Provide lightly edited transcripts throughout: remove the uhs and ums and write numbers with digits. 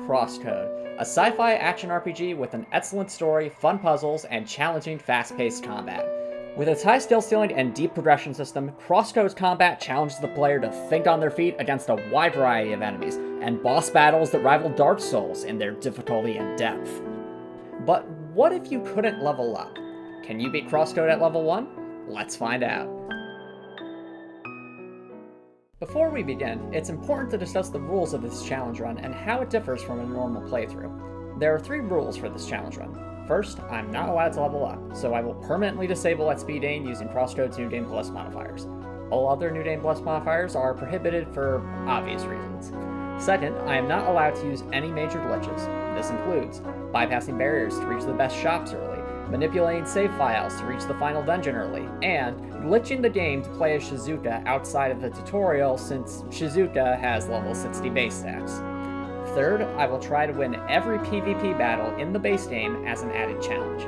CrossCode, a sci-fi action RPG with an excellent story, fun puzzles, and challenging fast-paced combat. With its high skill ceiling and deep progression system, CrossCode's combat challenges the player to think on their feet against a wide variety of enemies, and boss battles that rival Dark Souls in their difficulty and depth. But what if you couldn't level up? Can you beat CrossCode at level 1? Let's find out. Before we begin, it's important to discuss the rules of this challenge run and how it differs from a normal playthrough. There are 3 rules for this challenge run. First, I'm not allowed to level up, so I will permanently disable at speed gain using CrossCode's New Game Plus modifiers. All other New Game Plus modifiers are prohibited for obvious reasons. Second, I am not allowed to use any major glitches. This includes bypassing barriers to reach the best shops early, manipulating save files to reach the final dungeon early, and glitching the game to play as Shizuka outside of the tutorial since Shizuka has level 60 base stats. Third, I will try to win every PvP battle in the base game as an added challenge.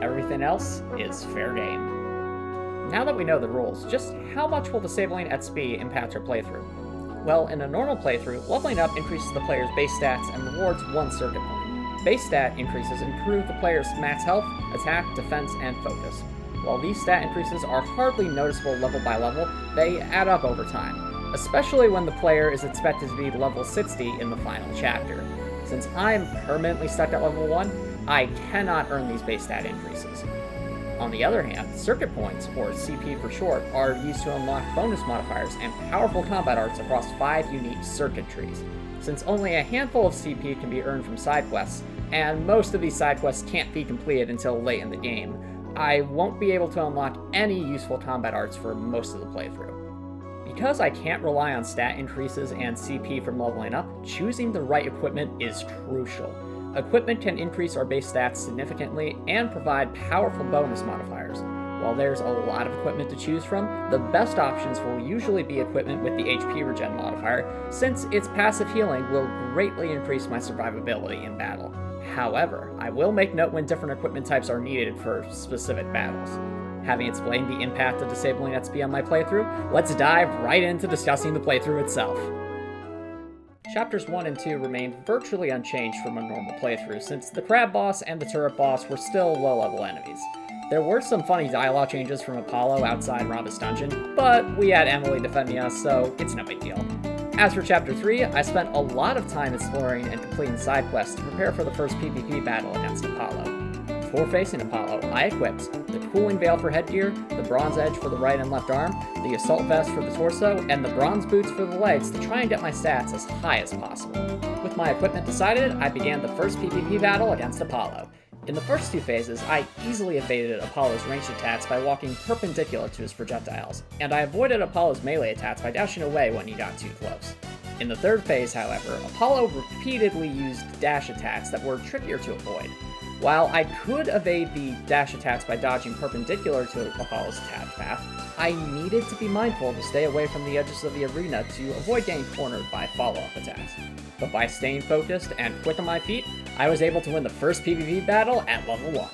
Everything else is fair game. Now that we know the rules, just how much will disabling at speed impact your playthrough? Well, in a normal playthrough, leveling up increases the player's base stats and rewards 1 circuit point. Base stat increases improve the player's max health, attack, defense, and focus. While these stat increases are hardly noticeable level by level, they add up over time, especially when the player is expected to be level 60 in the final chapter. Since I'm permanently stuck at level 1, I cannot earn these base stat increases. On the other hand, circuit points, or CP for short, are used to unlock bonus modifiers and powerful combat arts across 5 unique circuit trees. Since only a handful of CP can be earned from side quests, and most of these side quests can't be completed until late in the game, I won't be able to unlock any useful combat arts for most of the playthrough. Because I can't rely on stat increases and CP from leveling up, choosing the right equipment is crucial. Equipment can increase our base stats significantly and provide powerful bonus modifiers. While there's a lot of equipment to choose from, the best options will usually be equipment with the HP regen modifier, since its passive healing will greatly increase my survivability in battle. However, I will make note when different equipment types are needed for specific battles. Having explained the impact of disabling XP on my playthrough, let's dive right into discussing the playthrough itself. Chapters 1 and 2 remained virtually unchanged from a normal playthrough, since the crab boss and the turret boss were still low-level enemies. There were some funny dialogue changes from Apollo outside Rhombus Dungeon, but we had Emily defending us, so it's no big deal. As for Chapter 3, I spent a lot of time exploring and completing side quests to prepare for the first PvP battle against Apollo. Before facing Apollo, I equipped the cooling veil for headgear, the bronze edge for the right and left arm, the assault vest for the torso, and the bronze boots for the legs to try and get my stats as high as possible. With my equipment decided, I began the first PvP battle against Apollo. In the first 2 phases, I easily evaded Apollo's ranged attacks by walking perpendicular to his projectiles, and I avoided Apollo's melee attacks by dashing away when he got too close. In the 3rd phase, however, Apollo repeatedly used dash attacks that were trickier to avoid. While I could evade the dash attacks by dodging perpendicular to Apollo's attack path, I needed to be mindful to stay away from the edges of the arena to avoid getting cornered by follow-up attacks. But by staying focused and quick on my feet, I was able to win the first PvP battle at level 1.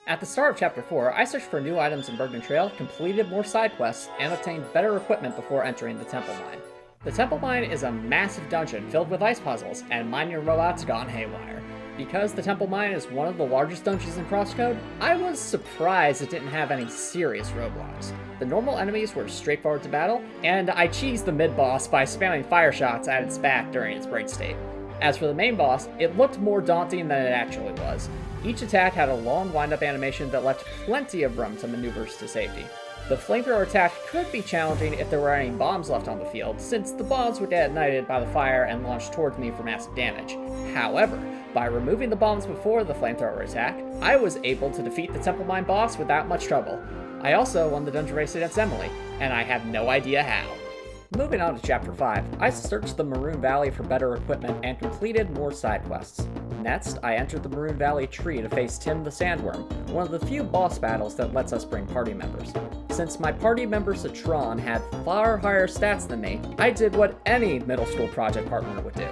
At the start of Chapter 4, I searched for new items in Bergen Trail, completed more side quests, and obtained better equipment before entering the Temple Mine. The Temple Mine is a massive dungeon filled with ice puzzles and mining robots gone haywire. Because the Temple Mine is one of the largest dungeons in CrossCode, I was surprised it didn't have any serious roadblocks. The normal enemies were straightforward to battle, and I cheesed the mid-boss by spamming fire shots at its back during its break state. As for the main boss, it looked more daunting than it actually was. Each attack had a long wind-up animation that left plenty of room to maneuvers to safety. The flamethrower attack could be challenging if there were any bombs left on the field, since the bombs would get ignited by the fire and launched towards me for massive damage. However, by removing the bombs before the flamethrower attack, I was able to defeat the Temple Mine boss without much trouble. I also won the dungeon race against Emily, and I have no idea how. Moving on to Chapter 5, I searched the Maroon Valley for better equipment and completed more side quests. Next, I entered the Maroon Valley tree to face Tim the Sandworm, one of the few boss battles that lets us bring party members. Since my party member Citron had far higher stats than me, I did what any middle school project partner would do.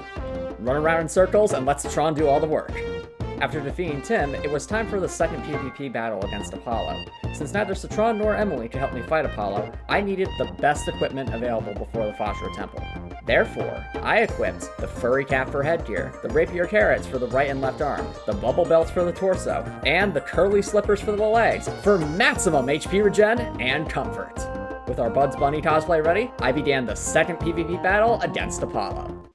Run around in circles and let Citron do all the work. After defeating Tim, it was time for the second PvP battle against Apollo. Since neither Citron nor Emily could help me fight Apollo, I needed the best equipment available before the Faj'ro Temple. Therefore, I equipped the furry cap for headgear, the rapier carrots for the right and left arm, the bubble belts for the torso, and the curly slippers for the legs for maximum HP regen and comfort. With our Bugs Bunny cosplay ready, I began the second PvP battle against Apollo.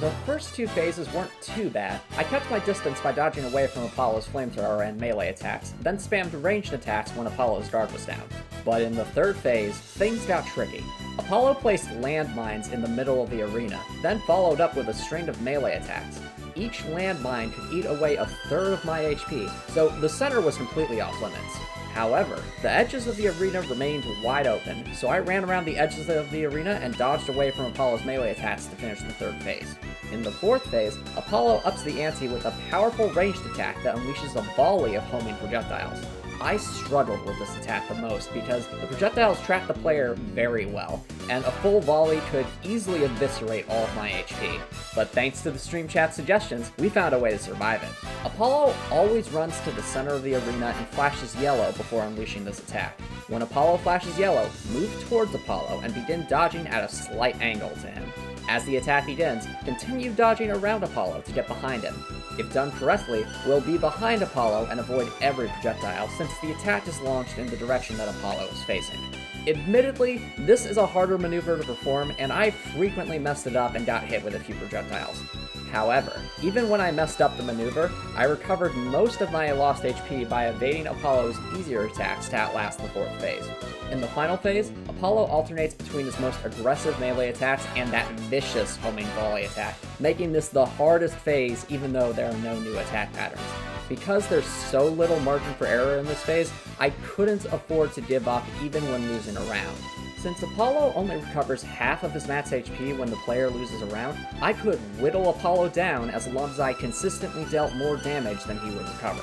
The first two phases weren't too bad. I kept my distance by dodging away from Apollo's flamethrower and melee attacks, then spammed ranged attacks when Apollo's guard was down. But in the third phase, things got tricky. Apollo placed landmines in the middle of the arena, then followed up with a string of melee attacks. Each landmine could eat away a third of my HP, so the center was completely off limits. However, the edges of the arena remained wide open, so I ran around the edges of the arena and dodged away from Apollo's melee attacks to finish the third phase. In the fourth phase, Apollo ups the ante with a powerful ranged attack that unleashes a volley of homing projectiles. I struggled with this attack the most because the projectiles track the player very well, and a full volley could easily eviscerate all of my HP. But thanks to the stream chat suggestions, we found a way to survive it. Apollo always runs to the center of the arena and flashes yellow before unleashing this attack. When Apollo flashes yellow, move towards Apollo and begin dodging at a slight angle to him. As the attack begins, continue dodging around Apollo to get behind him. If done correctly, we'll be behind Apollo and avoid every projectile since the attack is launched in the direction that Apollo is facing. Admittedly, this is a harder maneuver to perform, and I frequently messed it up and got hit with a few projectiles. However, even when I messed up the maneuver, I recovered most of my lost HP by evading Apollo's easier attacks to outlast the fourth phase. In the final phase, Apollo alternates between his most aggressive melee attacks and that vicious homing volley attack, making this the hardest phase even though there are no new attack patterns. Because there's so little margin for error in this phase, I couldn't afford to give up even when losing a round. Since Apollo only recovers half of his max HP when the player loses a round, I could whittle Apollo down as long as I consistently dealt more damage than he would recover.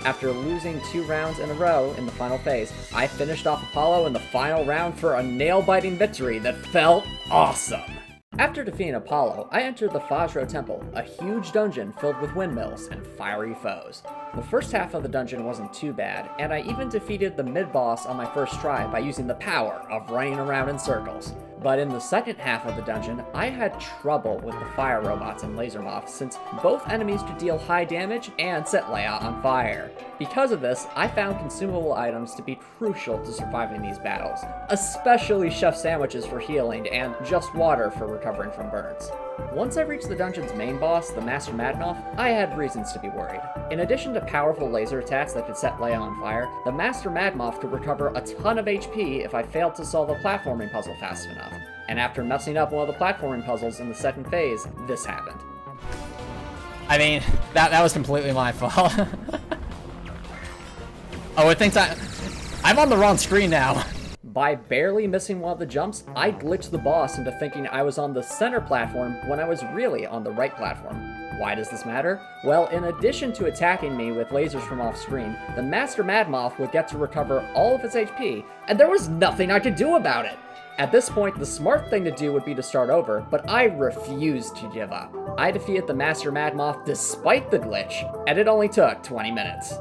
After losing 2 rounds in a row in the final phase, I finished off Apollo in the final round for a nail-biting victory that felt awesome! After defeating Apollo, I entered the Faj'ro Temple, a huge dungeon filled with windmills and fiery foes. The first half of the dungeon wasn't too bad, and I even defeated the mid-boss on my first try by using the power of running around in circles. But in the second half of the dungeon, I had trouble with the fire robots and laser moths since both enemies could deal high damage and set Lair on fire. Because of this, I found consumable items to be crucial to surviving these battles, especially chef sandwiches for healing and just water for recovering from burns. Once I reached the dungeon's main boss, the Master Madmoth, I had reasons to be worried. In addition to powerful laser attacks that could set Lair on fire, the Master Madmoth could recover a ton of HP if I failed to solve a platforming puzzle fast enough. And after messing up one of the platforming puzzles in the second phase, this happened. I mean, that was completely my fault. Oh, it thinks I'm on the wrong screen now. By barely missing one of the jumps, I glitched the boss into thinking I was on the center platform when I was really on the right platform. Why does this matter? Well, in addition to attacking me with lasers from off screen, the Master Madmoth would get to recover all of its HP, and there was nothing I could do about it! At this point, the smart thing to do would be to start over, but I refused to give up. I defeated the Master Madmoth despite the glitch, and it only took 20 minutes.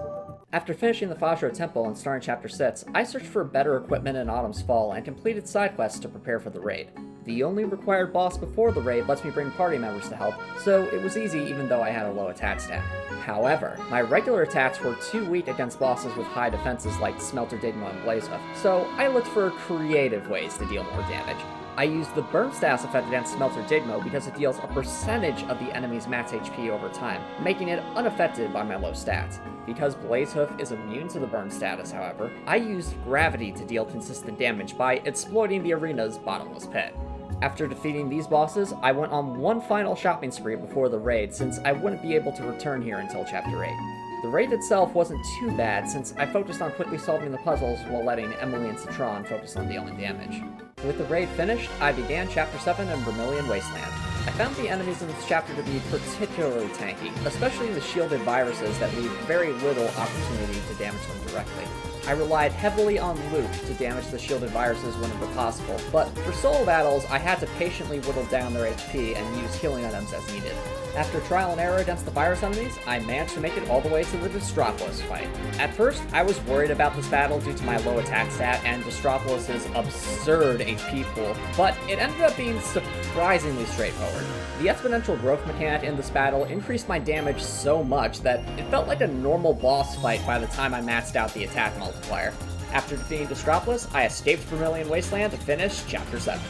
After finishing the Faj'ro Temple and starting Chapter 6, I searched for better equipment in Autumn's Fall and completed side quests to prepare for the raid. The only required boss before the raid lets me bring party members to help, so it was easy even though I had a low attack stat. However, my regular attacks were too weak against bosses with high defenses like Smelter Digma and Blazehoof, so I looked for creative ways to deal more damage. I used the Burn Status effect against Smelter Digma because it deals a percentage of the enemy's max HP over time, making it unaffected by my low stats. Because Blazehoof is immune to the burn status, however, I used Gravity to deal consistent damage by exploiting the arena's bottomless pit. After defeating these bosses, I went on one final shopping spree before the raid since I wouldn't be able to return here until Chapter 8. The raid itself wasn't too bad since I focused on quickly solving the puzzles while letting Emily and Citron focus on dealing damage. With the raid finished, I began Chapter 7 in Vermillion Wasteland. I found the enemies in this chapter to be particularly tanky, especially the shielded viruses that leave very little opportunity to damage them directly. I relied heavily on loot to damage the shielded viruses whenever possible, but for solo battles, I had to patiently whittle down their HP and use healing items as needed. After trial and error against the virus enemies, I managed to make it all the way to the Distropolis fight. At first, I was worried about this battle due to my low attack stat and Distropolis' absurd HP pool, but it ended up being surprisingly straightforward. The exponential growth mechanic in this battle increased my damage so much that it felt like a normal boss fight by the time I maxed out the attack multiplier. After defeating Distropolis, I escaped Vermillion Wasteland to finish Chapter 7.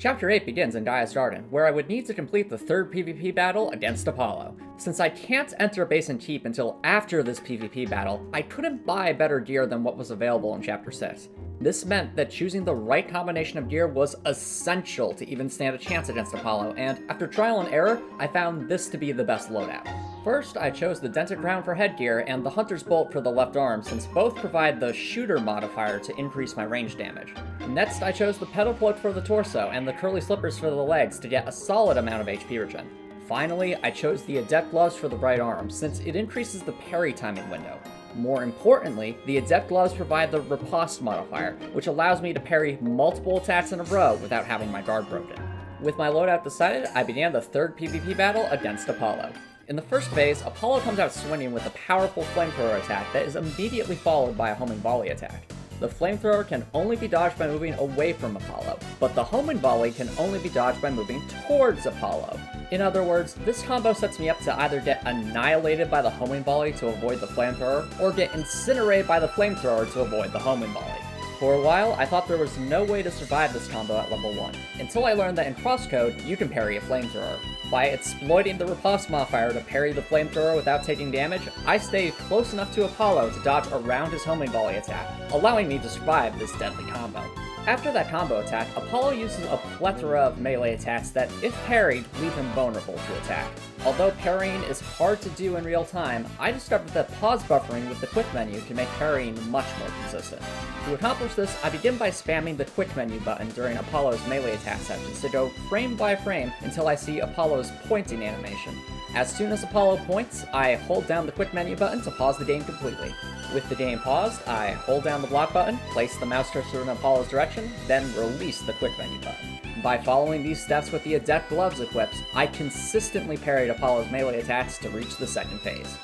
Chapter 8 begins in Gaia's Garden, where I would need to complete the third PvP battle against Apollo. Since I can't enter base and keep until after this PvP battle, I couldn't buy better gear than what was available in Chapter 6. This meant that choosing the right combination of gear was essential to even stand a chance against Apollo, and after trial and error, I found this to be the best loadout. First, I chose the Dented Crown for headgear and the Hunter's Bolt for the left arm, since both provide the Shooter modifier to increase my range damage. Next, I chose the Pedal Cloak for the torso and the Curly Slippers for the legs to get a solid amount of HP regen. Finally, I chose the Adept Gloves for the right arm, since it increases the parry timing window. More importantly, the Adept Gloves provide the Riposte modifier, which allows me to parry multiple attacks in a row without having my guard broken. With my loadout decided, I began the third PvP battle against Apollo. In the first phase, Apollo comes out swinging with a powerful flamethrower attack that is immediately followed by a homing volley attack. The flamethrower can only be dodged by moving away from Apollo, but the homing volley can only be dodged by moving towards Apollo. In other words, this combo sets me up to either get annihilated by the homing volley to avoid the flamethrower, or get incinerated by the flamethrower to avoid the homing volley. For a while, I thought there was no way to survive this combo at level 1, until I learned that in CrossCode, you can parry a flamethrower. By exploiting the Riposte modifier to parry the flamethrower without taking damage, I stayed close enough to Apollo to dodge around his homing volley attack, allowing me to survive this deadly combo. After that combo attack, Apollo uses a plethora of melee attacks that, if parried, leave him vulnerable to attack. Although parrying is hard to do in real time, I discovered that pause buffering with the quick menu can make parrying much more consistent. To accomplish this, I begin by spamming the quick menu button during Apollo's melee attack sections to go frame by frame until I see Apollo's pointing animation. As soon as Apollo points, I hold down the quick menu button to pause the game completely. With the game paused, I hold down the block button, place the mouse cursor in Apollo's direction, then release the quick menu button. By following these steps with the Adept Gloves equipped, I consistently parried Apollo's melee attacks to reach the second phase.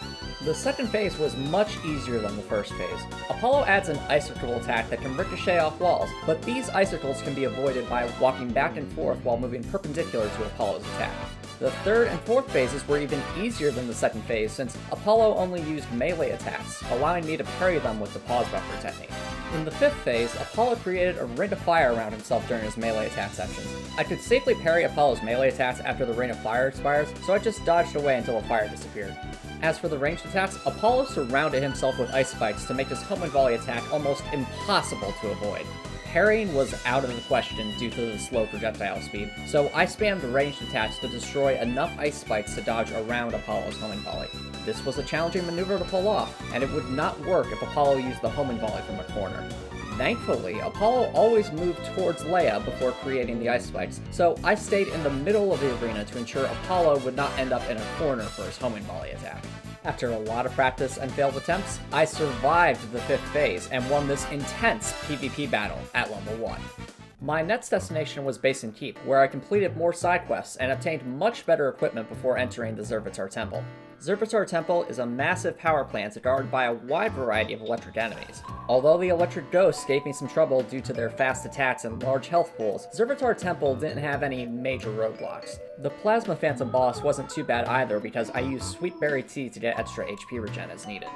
The second phase was much easier than the first phase. Apollo adds an icicle attack that can ricochet off walls, but these icicles can be avoided by walking back and forth while moving perpendicular to Apollo's attack. The third and fourth phases were even easier than the second phase since Apollo only used melee attacks, allowing me to parry them with the pause buffer technique. In the fifth phase, Apollo created a ring of fire around himself during his melee attack sections. I could safely parry Apollo's melee attacks after the ring of fire expires, so I just dodged away until the fire disappeared. As for the ranged attacks, Apollo surrounded himself with ice spikes to make his homing volley attack almost impossible to avoid. Parrying was out of the question due to the slow projectile speed, so I spammed ranged attacks to destroy enough ice spikes to dodge around Apollo's homing volley. This was a challenging maneuver to pull off, and it would not work if Apollo used the homing volley from a corner. Thankfully, Apollo always moved towards Lair before creating the ice spikes, so I stayed in the middle of the arena to ensure Apollo would not end up in a corner for his homing volley attack. After a lot of practice and failed attempts, I survived the fifth phase and won this intense PvP battle at level 1. My next destination was Base and Keep, where I completed more side quests and obtained much better equipment before entering the Zir'vitar Temple. Zir'vitar Temple is a massive power plant guarded by a wide variety of electric enemies. Although the electric ghosts gave me some trouble due to their fast attacks and large health pools, Zir'vitar Temple didn't have any major roadblocks. The Plasma Phantom boss wasn't too bad either because I used Sweetberry Tea to get extra HP regen as needed.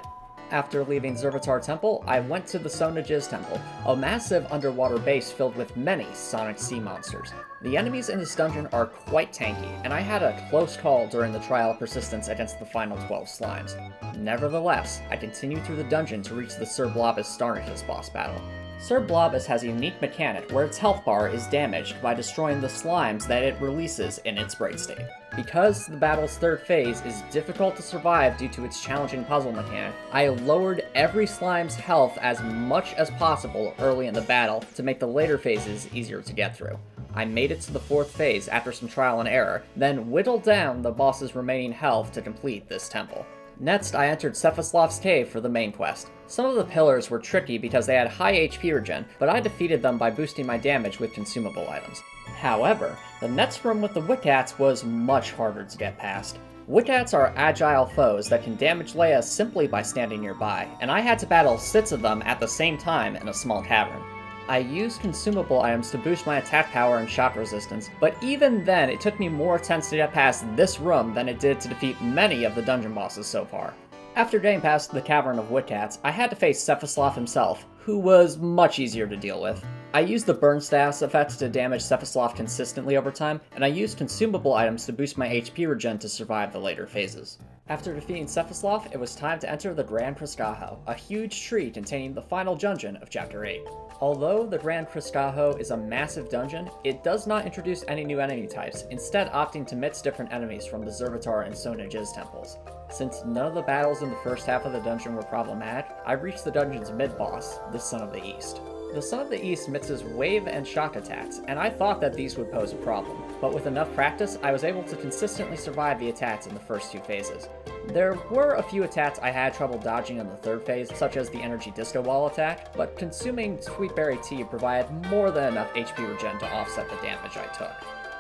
After leaving Zir'vitar Temple, I went to the Sonajiz Temple, a massive underwater base filled with many sonic sea monsters. The enemies in this dungeon are quite tanky, and I had a close call during the trial of persistence against the final 12 slimes. Nevertheless, I continued through the dungeon to reach the Sir Blobus Starnishes boss battle. Sir Blobus has a unique mechanic where its health bar is damaged by destroying the slimes that it releases in its break state. Because the battle's third phase is difficult to survive due to its challenging puzzle mechanic, I lowered every slime's health as much as possible early in the battle to make the later phases easier to get through. I made it to the fourth phase after some trial and error, then whittled down the boss's remaining health to complete this temple. Next, I entered Sephisloth's cave for the main quest. Some of the pillars were tricky because they had high HP regen, but I defeated them by boosting my damage with consumable items. However, the next room with the Wiccats was much harder to get past. Wiccats are agile foes that can damage Lair simply by standing nearby, and I had to battle 6 of them at the same time in a small cavern. I used consumable items to boost my attack power and shock resistance, but even then it took me more attempts to get past this room than it did to defeat many of the dungeon bosses so far. After getting past the Cavern of Wiccats, I had to face Sephisloth himself, who was much easier to deal with. I used the Burn Staff's effect to damage Sephisloth consistently over time, and I used consumable items to boost my HP regen to survive the later phases. After defeating Sephisloth, it was time to enter the Grand Krys'kajo, a huge tree containing the final dungeon of Chapter 8. Although the Grand Krys'kajo is a massive dungeon, it does not introduce any new enemy types, instead opting to mix different enemies from the Zir'vitar and Sonaj's temples. Since none of the battles in the first half of the dungeon were problematic, I reached the dungeon's mid-boss, the Son of the East. The Son of the East mixes wave and shock attacks, and I thought that these would pose a problem, but with enough practice, I was able to consistently survive the attacks in the first 2 phases. There were a few attacks I had trouble dodging in the 3rd phase, such as the Energy Disco Wall attack, but consuming Sweetberry Tea provided more than enough HP regen to offset the damage I took.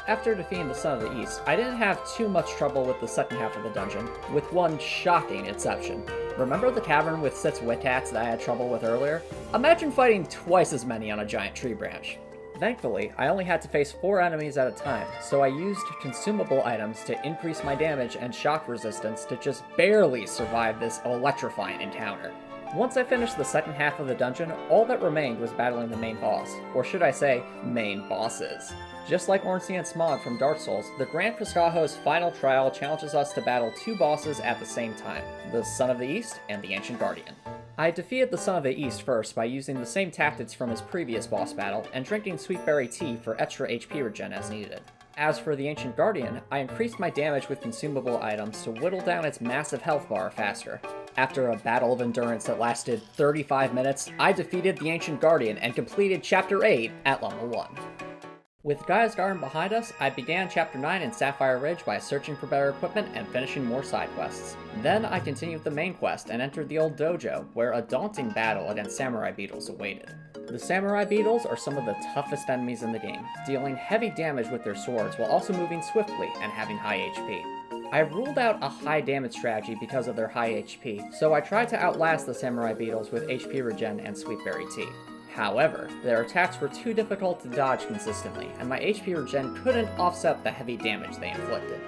After defeating the Son of the East, I didn't have too much trouble with the second half of the dungeon, with one shocking exception. Remember the cavern with 6 Wiccats that I had trouble with earlier? Imagine fighting twice as many on a giant tree branch. Thankfully, I only had to face 4 enemies at a time, so I used consumable items to increase my damage and shock resistance to just barely survive this electrifying encounter. Once I finished the second half of the dungeon, all that remained was battling the main boss, or should I say, main bosses. Just like Ornstein and Smog from Dark Souls, the Grand Krys'kajo's final trial challenges us to battle 2 bosses at the same time, the Son of the East and the Ancient Guardian. I defeated the Son of the East first by using the same tactics from his previous boss battle and drinking Sweetberry Tea for extra HP regen as needed. As for the Ancient Guardian, I increased my damage with consumable items to whittle down its massive health bar faster. After a battle of endurance that lasted 35 minutes, I defeated the Ancient Guardian and completed Chapter 8 at level 1. With Gaia's Garden behind us, I began Chapter 9 in Sapphire Ridge by searching for better equipment and finishing more side quests. Then I continued the main quest and entered the old dojo, where a daunting battle against samurai beetles awaited. The samurai beetles are some of the toughest enemies in the game, dealing heavy damage with their swords while also moving swiftly and having high HP. I ruled out a high damage strategy because of their high HP, so I tried to outlast the samurai beetles with HP regen and Sweetberry Tea. However, their attacks were too difficult to dodge consistently, and my HP regen couldn't offset the heavy damage they inflicted.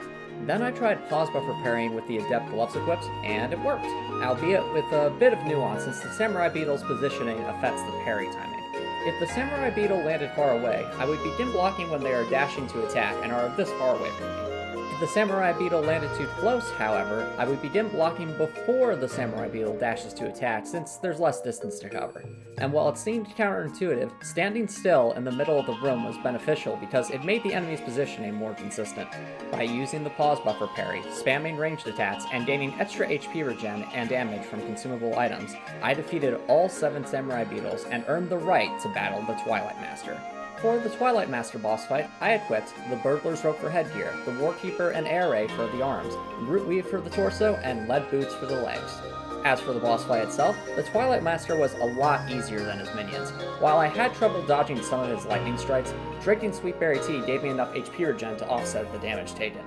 Then I tried pause buffer parrying with the Adept Gloves equipped, and it worked, albeit with a bit of nuance since the Samurai Beetle's positioning affects the parry timing. If the Samurai Beetle landed far away, I would begin blocking when they are dashing to attack and are this far away from me. If the Samurai Beetle landed too close, however, I would begin blocking before the Samurai Beetle dashes to attack since there's less distance to cover. And while it seemed counterintuitive, standing still in the middle of the room was beneficial because it made the enemy's positioning more consistent. By using the pause buffer parry, spamming ranged attacks, and gaining extra HP regen and damage from consumable items, I defeated all 7 Samurai Beetles and earned the right to battle the Twilight Master. For the Twilight Master boss fight, I equipped the Burglar's Rope for headgear, the Warkeeper and Air Ray for the arms, Root Weave for the torso, and Lead Boots for the legs. As for the boss fight itself, the Twilight Master was a lot easier than his minions. While I had trouble dodging some of his lightning strikes, drinking Sweetberry Tea gave me enough HP regen to offset the damage taken.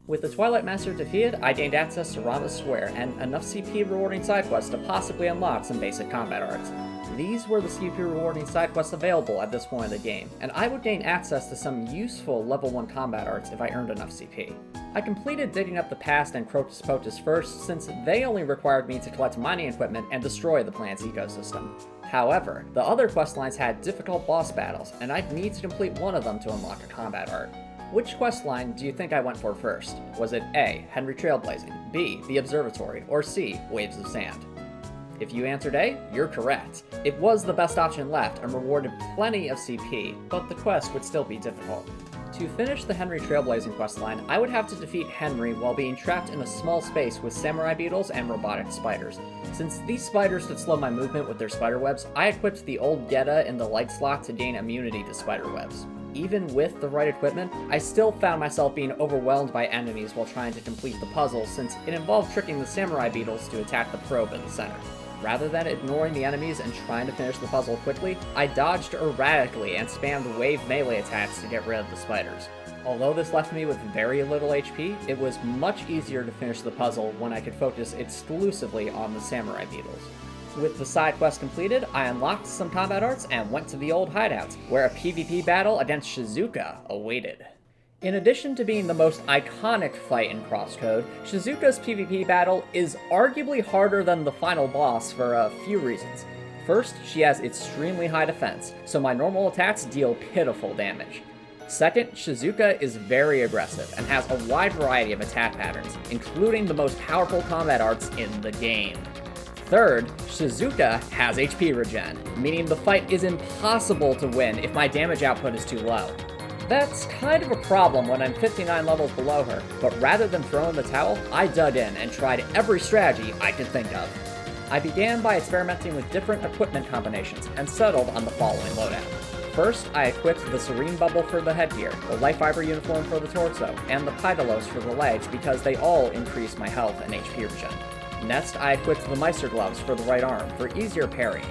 With the Twilight Master defeated, I gained access to Rhombus Square and enough CP rewarding side quests to possibly unlock some basic combat arts. These were the CP rewarding side quests available at this point in the game, and I would gain access to some useful level 1 combat arts if I earned enough CP. I completed Digging Up the Past and Crocus Potus first, since they only required me to collect mining equipment and destroy the planet's ecosystem. However, the other questlines had difficult boss battles, and I'd need to complete one of them to unlock a combat art. Which questline do you think I went for first? Was it A, Henry Trailblazing, B, the Observatory, or C, Waves of Sand? If you answered A, you're correct. It was the best option left and rewarded plenty of CP, but the quest would still be difficult. To finish the Henry Trailblazing questline, I would have to defeat Henry while being trapped in a small space with samurai beetles and robotic spiders. Since these spiders could slow my movement with their spider webs, I equipped the old Geta in the light slot to gain immunity to spider webs. even with the right equipment, I still found myself being overwhelmed by enemies while trying to complete the puzzle since it involved tricking the samurai beetles to attack the probe in the center. Rather than ignoring the enemies and trying to finish the puzzle quickly, I dodged erratically and spammed wave melee attacks to get rid of the spiders. Although this left me with very little HP, it was much easier to finish the puzzle when I could focus exclusively on the samurai beetles. With the side quest completed, I unlocked some combat arts and went to the old hideouts, where a PvP battle against Shizuka awaited. In addition to being the most iconic fight in CrossCode, Shizuka's PvP battle is arguably harder than the final boss for a few reasons. First, she has extremely high defense, so my normal attacks deal pitiful damage. Second, Shizuka is very aggressive and has a wide variety of attack patterns, including the most powerful combat arts in the game. Third, Shizuka has HP regen, meaning the fight is impossible to win if my damage output is too low. That's kind of a problem when I'm 59 levels below her, but rather than throwing the towel, I dug in and tried every strategy I could think of. I began by experimenting with different equipment combinations and settled on the following loadout. First, I equipped the Serene Bubble for the headgear, the Life Fiber Uniform for the torso, and the Pydalos for the legs because they all increase my health and HP regen. Next, I equipped the Meister Gloves for the right arm for easier parrying.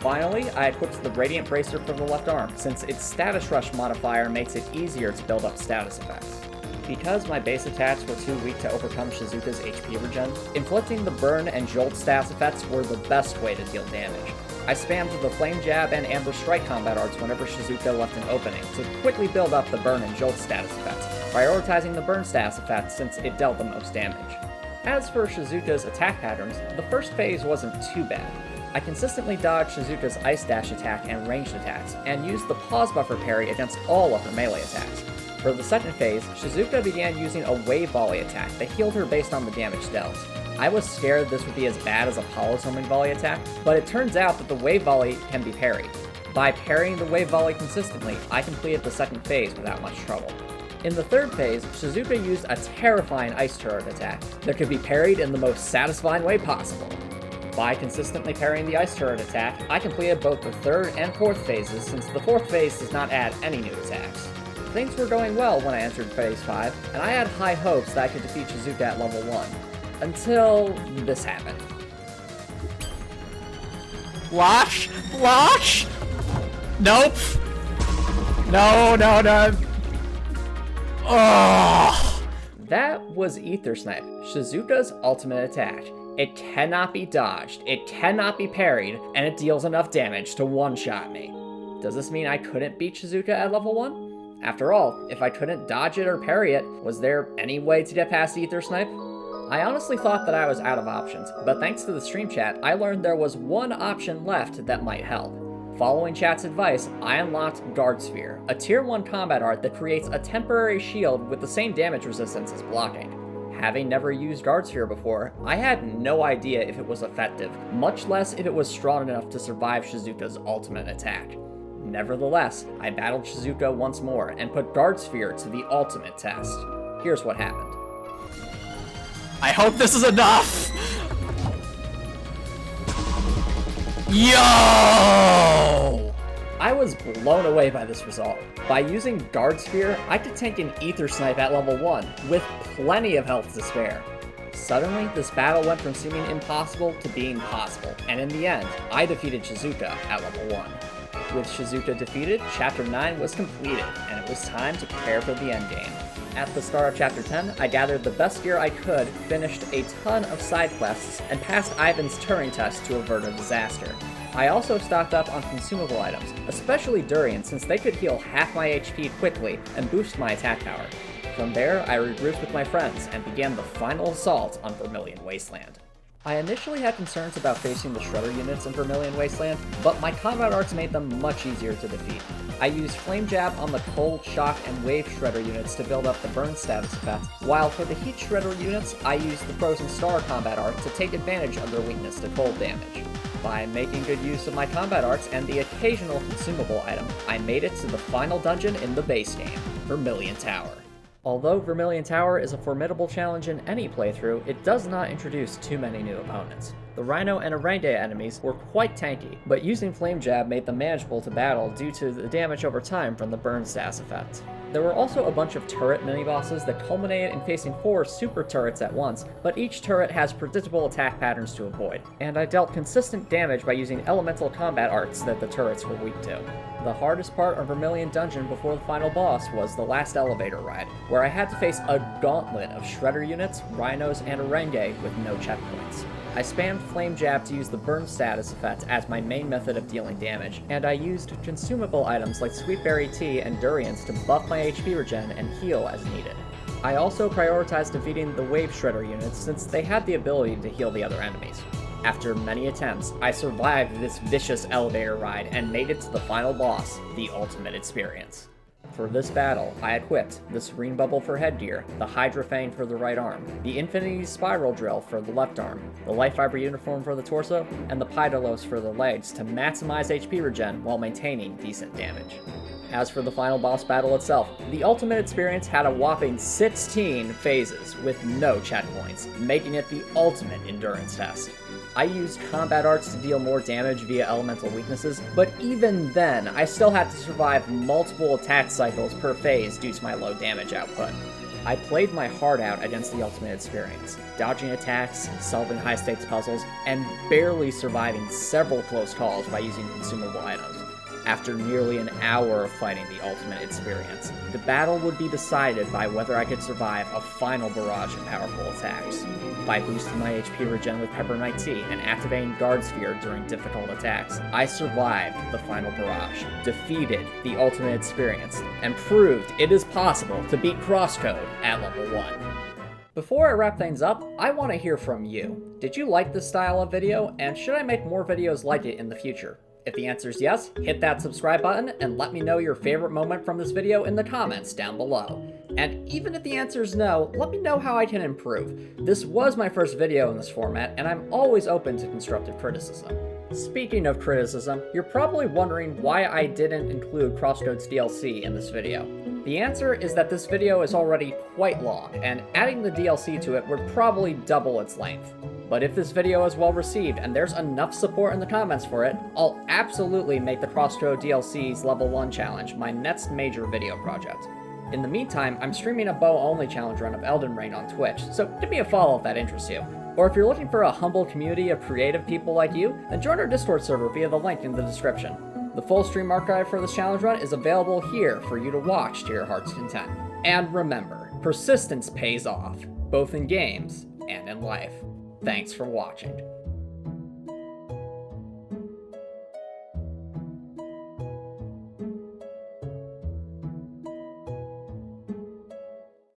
Finally, I equipped the Radiant Bracer for the left arm, since its Status Rush modifier makes it easier to build up status effects. Because my base attacks were too weak to overcome Shizuka's HP regen, inflicting the Burn and Jolt status effects were the best way to deal damage. I spammed the Flame Jab and Amber Strike combat arts whenever Shizuka left an opening to quickly build up the Burn and Jolt status effects, prioritizing the Burn status effect since it dealt the most damage. As for Shizuka's attack patterns, the first phase wasn't too bad. I consistently dodged Shizuka's Ice Dash attack and ranged attacks, and used the Pause Buffer parry against all of her melee attacks. For the second phase, Shizuka began using a Wave Volley attack that healed her based on the damage dealt. I was scared this would be as bad as Apollo's Homing Volley attack, but it turns out that the Wave Volley can be parried. By parrying the Wave Volley consistently, I completed the second phase without much trouble. In the third phase, Shizuka used a terrifying Ice Turret attack that could be parried in the most satisfying way possible. By consistently parrying the Ice Turret attack, I completed both the third and fourth phases since the fourth phase does not add any new attacks. Things were going well when I entered phase 5, and I had high hopes that I could defeat Shizuka at level 1. Until this happened. Wash? Wash? Nope. No. Oh. That was Ether Snipe, Shizuka's ultimate attack. It cannot be dodged, it cannot be parried, and it deals enough damage to one-shot me. Does this mean I couldn't beat Shizuka at level 1? After all, if I couldn't dodge it or parry it, was there any way to get past Ether Snipe? I honestly thought that I was out of options, but thanks to the stream chat, I learned there was one option left that might help. Following chat's advice, I unlocked Guard Sphere, a tier 1 combat art that creates a temporary shield with the same damage resistance as blocking. Having never used Guard Sphere before, I had no idea if it was effective, much less if it was strong enough to survive Shizuka's ultimate attack. Nevertheless, I battled Shizuka once more and put Guard Sphere to the ultimate test. Here's what happened. I hope this is enough! Yo! I was blown away by this result. By using Guard Sphere, I could tank an Ether Snipe at level 1, with plenty of health to spare. Suddenly, this battle went from seeming impossible to being possible, and in the end, I defeated Shizuka at level 1. With Shizuka defeated, Chapter 9 was completed, and it was time to prepare for the endgame. At the start of Chapter 10, I gathered the best gear I could, finished a ton of side quests, and passed Ivan's Turing test to avert a disaster. I also stocked up on consumable items, especially Durian since they could heal half my HP quickly and boost my attack power. From there, I regrouped with my friends and began the final assault on Vermillion Wasteland. I initially had concerns about facing the Shredder units in Vermillion Wasteland, but my combat arts made them much easier to defeat. I used Flame Jab on the Cold, Shock, and Wave Shredder units to build up the burn status effect, while for the Heat Shredder units, I used the Frozen Star combat art to take advantage of their weakness to cold damage. By making good use of my combat arts and the occasional consumable item, I made it to the final dungeon in the base game, Vermillion Tower. Although Vermillion Tower is a formidable challenge in any playthrough, it does not introduce too many new opponents. The Rhino and Orange enemies were quite tanky, but using Flame Jab made them manageable to battle due to the damage over time from the burn status effect. There were also a bunch of turret mini-bosses that culminated in facing 4 super turrets at once, but each turret has predictable attack patterns to avoid, and I dealt consistent damage by using elemental combat arts that the turrets were weak to. The hardest part of Vermillion Dungeon before the final boss was the last elevator ride, where I had to face a gauntlet of shredder units, rhinos, and Orange with no checkpoints. I spammed Flame Jab to use the burn status effect as my main method of dealing damage, and I used consumable items like Sweetberry Tea and Durians to buff my HP regen and heal as needed. I also prioritized defeating the Wave Shredder units since they had the ability to heal the other enemies. After many attempts, I survived this vicious elevator ride and made it to the final boss, the ultimate experience. For this battle, I equipped the Serene Bubble for headgear, the Hydra Fang for the right arm, the Infinity Spiral Drill for the left arm, the Life Fiber Uniform for the torso, and the Pydalos for the legs to maximize HP regen while maintaining decent damage. As for the final boss battle itself, the ultimate experience had a whopping 16 phases with no checkpoints, making it the ultimate endurance test. I used combat arts to deal more damage via elemental weaknesses, but even then, I still had to survive multiple attack cycles per phase due to my low damage output. I played my heart out against the ultimate experience, dodging attacks, solving high-stakes puzzles, and barely surviving several close calls by using consumable items. After nearly an hour of fighting the ultimate experience, the battle would be decided by whether I could survive a final barrage of powerful attacks. By boosting my HP regen with Peppermint Tea and activating Guard Sphere during difficult attacks, I survived the final barrage, defeated the ultimate experience, and proved it is possible to beat CrossCode at level 1. Before I wrap things up, I want to hear from you. Did you like this style of video, and should I make more videos like it in the future? If the answer is yes, hit that subscribe button and let me know your favorite moment from this video in the comments down below. And even if the answer is no, let me know how I can improve. This was my first video in this format, and I'm always open to constructive criticism. Speaking of criticism, you're probably wondering why I didn't include CrossCode's DLC in this video. The answer is that this video is already quite long, and adding the DLC to it would probably double its length. But if this video is well received and there's enough support in the comments for it, I'll absolutely make the CrossCode DLC's Level 1 challenge my next major video project. In the meantime, I'm streaming a bow-only challenge run of Elden Ring on Twitch, so give me a follow if that interests you. Or if you're looking for a humble community of creative people like you, then join our Discord server via the link in the description. The full stream archive for this challenge run is available here for you to watch to your heart's content. And remember, persistence pays off, both in games and in life. Thanks for watching.